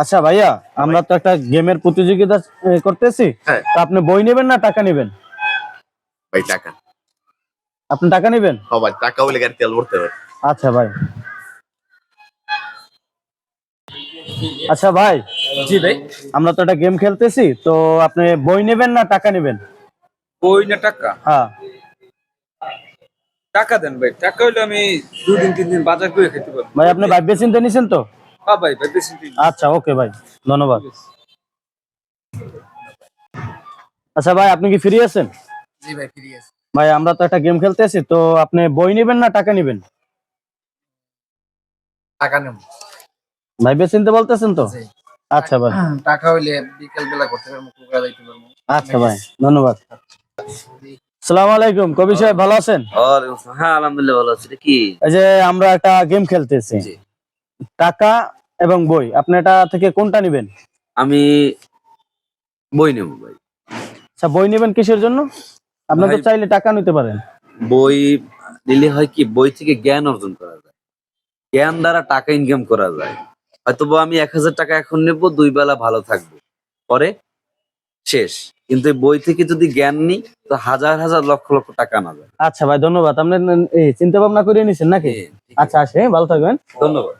আচ্ছা ভাইয়া, আমরা তো একটা গেমের প্রতিযোগিতা করতেছি। হ্যাঁ তো আপনি বই নেবেন না টাকা নেবেন? ভাই, টাকা। আপনি টাকা নেবেন? ভাই, টাকা হইলে গাড়ি তেল ভরতে হবে। আচ্ছা ভাই। আচ্ছা ভাই, জি ভাই। আমরা তো একটা গেম খেলতেছি, তো আপনি বই নেবেন না টাকা নেবেন? বই না টাকা? হ্যাঁ। টাকা দেন ভাই, টাকা হইলে আমি 2 দিন 3 দিন বাজার করে খেতে পারবো। ভাই আপনি ভাইবে চিন্তা নিছেন তো? হ্যাঁ ভাই, ভাই বেশি দিন। আচ্ছা ওকে ভাই, ধন্যবাদ। আচ্ছা ভাই, আপনি কি ফ্রি আছেন? জি ভাই, ফ্রি আছি। ভাই আমরা তো একটা গেম খেলতেছি, তো আপনি বই নেবেন না টাকা নেবেন? টাকা নেব। ভাইবে চিন্তা বলতেছেন তো? জি। আচ্ছা ভাই। টাকা হইলে বিকেল বেলা করতে পারবো, কুকরা যাইতে পারবো। আচ্ছা ভাই, ধন্যবাদ। আসসালামু আলাইকুম, কবি সাহেব ভালো আছেন? হ্যাঁ আলহামদুলিল্লাহ ভালো আছি। কি এই যে আমরা একটা গেম খেলতেছি, জি। টাকা এবং বই, আপনি এটা থেকে কোনটা নেবেন? আমি বই নেব ভাই। আচ্ছা, বই নেবেন কিসের জন্য? আপনি তো ভাই- চাইলে টাকা নিতে পারেন। বই নিলে হয় কি, বই থেকে জ্ঞান অর্জন করা যায়, জ্ঞান দ্বারা টাকা ইনকাম করা যায়। হয়তো আমি 1000 টাকা এখন নেবো, 2 বেলা ভালো থাকবো, পরে শেষ। কিন্তু এই বই থেকে যদি জ্ঞান নিই, তো হাজার হাজার লক্ষ লক্ষ টাকা না যায়। আচ্ছা ভাই, ধন্যবাদ। আপনি এই চিন্তা ভাবনা করে নিছেন নাকি? জি, ঠিক আছে। আচ্ছা আসে, ভালো থাকবেন। ধন্যবাদ।